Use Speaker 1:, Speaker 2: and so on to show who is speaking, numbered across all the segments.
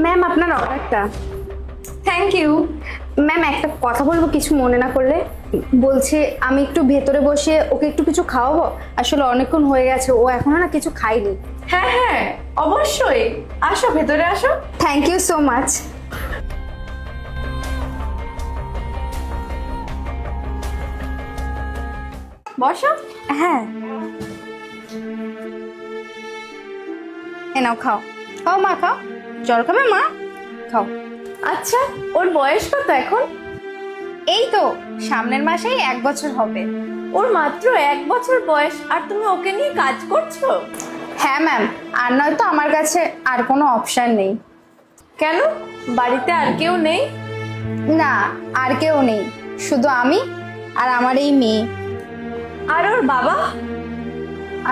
Speaker 1: Ma'am আপনার অর্ডারটা।
Speaker 2: Thank you.
Speaker 1: Ma'am একটা কথা বলবো, কিছু মনে না করলে। বলছি আমি একটু ভেতরে বসে ওকে একটু কিছু খাওয়াবো, আসলে অনেকক্ষণ হয়ে গেছে, ও এখনো না কিছু খায়নি।
Speaker 2: হ্যাঁ হ্যাঁ, অবশ্যই, আসো ভেতরে আসো।
Speaker 1: Thank you so much.
Speaker 2: বসো।
Speaker 1: হ্যাঁ, এ নাও খাও। খাও মা, খাও। জল খাবে মা? খাও।
Speaker 2: আচ্ছা, ওর বয়স কত এখন?
Speaker 1: এই তো সামনের মাসেই 1 বছর হবে।
Speaker 2: ওর মাত্র 1 বছর বয়স আর তুমি ওকে নিয়ে কাজ করছো?
Speaker 1: হ্যাঁ ম্যাম, আর নয়তো আমার কাছে আর কোনো অপশন নেই।
Speaker 2: কেন, বাড়িতে আর কেউ নেই?
Speaker 1: না, আর কেউ নেই, শুধু আমি আর আমার এই মেয়ে।
Speaker 2: আর ওর বাবা?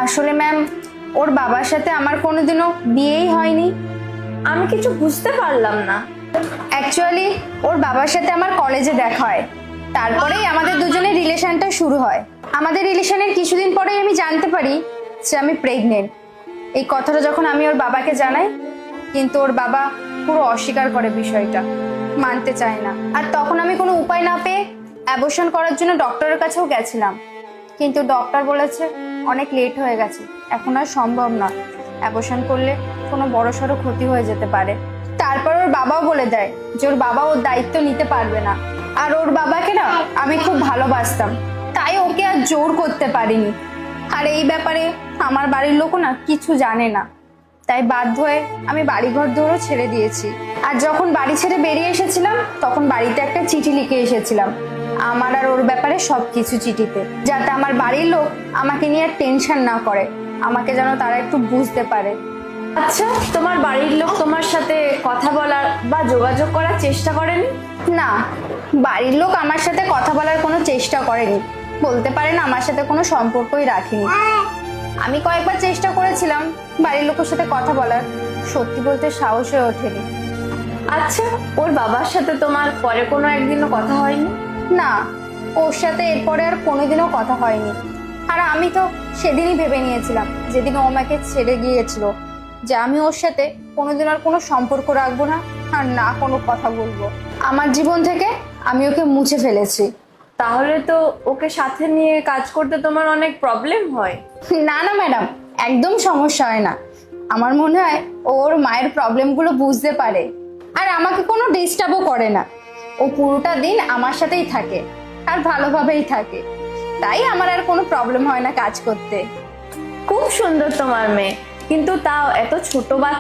Speaker 1: আসলে ম্যাম, ওর বাবার সাথে আমার কোনোদিনও বিয়েই হয়নি।
Speaker 2: আমি কিছু বুঝতে পারলাম না।
Speaker 1: অ্যাকচুয়ালি ওর বাবার সাথে আমার কলেজে দেখা হয়, তারপরেই আমাদের দুজনের রিলেশনটা শুরু হয়। আমাদের রিলেশনের কিছুদিন পরেই আমি জানতে পারি যে আমি প্রেগনেন্ট। এই কথাটা যখন আমি ওর বাবাকে জানাই, কিন্তু ওর বাবা পুরো অস্বীকার করে বিষয়টা, মানতে চায় না। আর তখন আমি কোনো উপায় না পেয়ে অ্যাবর্শন করার জন্য ডক্টরের কাছেও গেছিলাম, কিন্তু ডক্টর বলেছে অনেক লেট হয়ে গেছে, এখন আর সম্ভব না, অ্যাবর্শন করলে কোনো বড়সড় ক্ষতি হয়ে যেতে পারে। তারপর ওর বাবাও বলে দেয় যে ওর বাবা ওর দায়িত্ব নিতে পারবে না। আর ওর বাবাকে না আমি খুব ভালোবাসতাম, তাই ওকে আর জোর করতে পারিনি। আর এই ব্যাপারে আমার বাড়ির লোকও না কিছু জানে না, তাই বাধ্য হয়ে আমি বাড়িঘর দৌড়ও ছেড়ে দিয়েছি। আর যখন বাড়ি ছেড়ে বেরিয়ে এসেছিলাম, তখন বাড়িতে একটা চিঠি লিখে এসেছিলাম, আমার আর ওর ব্যাপারে সবকিছু চিঠিতে, যাতে আমার বাড়ির লোক আমাকে নিয়ে টেনশন না করে, আমাকে যেন তারা একটু বুঝতে পারে।
Speaker 2: আচ্ছা, তোমার বাড়ির লোক তোমার সাথে কথা বলার বা যোগাযোগ করার চেষ্টা করেনি?
Speaker 1: না, বাড়ির লোক আমার সাথে কথা বলার কোনো চেষ্টা করেনি, বলতে পারেন আমার সাথে কোনো সম্পর্কই রাখেনি। আমি কয়েকবার চেষ্টা করেছিলাম বাড়ির লোকের সাথে কথা বলার, সত্যি বলতে সাহস হয়ে ওঠেনি।
Speaker 2: আচ্ছা, ওর বাবার সাথে তোমার পরে কোনো একদিনও কথা হয়নি?
Speaker 1: না, ওর সাথে এরপরে আর কোনোদিনও কথা হয়নি। আর আমি তো সেদিনই ভেবে নিয়েছিলাম, যেদিন ও আমাকে ছেড়ে গিয়েছিল, যে আমি ওর সাথে কোনোদিন আর কোনো সম্পর্ক রাখবো না, আর না কোনো কথা বলবো। আমার জীবন থেকে আমি ওকে মুছে ফেলেছি।
Speaker 2: তাহলে তো ওকে সাথে নিয়ে কাজ করতে তোমার অনেক প্রবলেম হয়।
Speaker 1: না না ম্যাডাম, একদম সমস্যা হয় না। আমার মনে হয় ওর মায়ের প্রবলেমগুলো বুঝতে পারে, আর আমাকে কোনো ডিস্টার্বও করে না। ও পুরোটা দিন আমার সাথেই থাকে, আর ভালোভাবেই থাকে, তাই আমার আর কোনো প্রবলেম হয় না কাজ করতে।
Speaker 2: খুব সুন্দর তোমার মেয়ে, কিন্তু তাও এত ছোট বাচ্চা